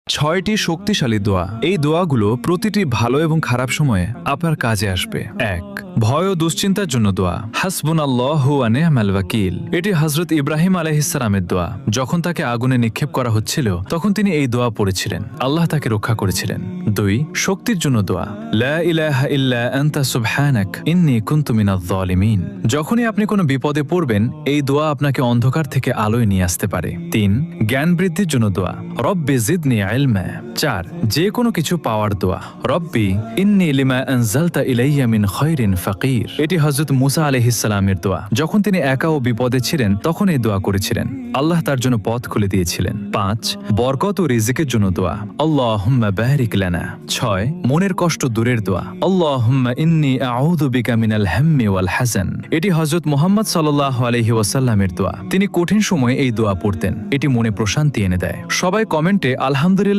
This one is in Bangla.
6টি শক্তিশালী দোয়া। এই দোয়াগুলো প্রতিটি ভালো এবং খারাপ সময়ে আপনার কাজে আসবে। 1. ভয় ও দুশ্চিন্তার জন্য দোয়া। হাসবুনাল্লাহু ওয়া নি'মাল ওয়াকিল। এটি হযরত ইব্রাহিম আলাইহিস সালামের দোয়া। যখন তাকে আগুনে নিক্ষেপ করা হচ্ছিল তখন তিনি এই দোয়া পড়েছিলেন। আল্লাহ তাকে রক্ষা করেছিলেন। 2. শক্তির জন্য দোয়া। লা ইলাহা ইল্লা আনতা সুবহানাক ইন্নী কুনতু মিনাজ জালিমিন। যখনই আপনি কোনো বিপদে পড়বেন এই দোয়া আপনাকে অন্ধকার থেকে আলোয় নিয়ে আসতে পারে। 3. জ্ঞান বৃদ্ধির জন্য দোয়া। রব্বি জিদনি ইলমা। 4. যে কোনো কিছু পাওয়ার দোয়া। রব্বি ইন্নী লিমা আনজালতা ইলাইয়া মিন খায়রিন ফাকির। এটি হযরত মুসা আলাইহিস সালামের দোয়া। যখন তিনি একা ও বিপদে ছিলেন তখন এই দোয়া করেছিলেন। আল্লাহ তার জন্য পথ খুলে দিয়েছিলেন। 5. বরকত ও রিজিকের জন্য দোয়া। আল্লাহুম্মা বারিক লানা। 6. মনের কষ্ট দূরের দোয়া। আল্লাহুম্মা ইন্নী আউযু বিকা মিনাল হাম্মি ওয়াল হাযান। এটি হযরত মুহাম্মদ সাল্লাল্লাহু আলাইহি ওয়াসাল্লামের দোয়া। তিনি কঠিন সময়ে এই দোয়া পড়তেন। এটি মনে প্রশান্তি এনে দেয়। সবাই কমেন্টে আলহামদুলিল্লাহ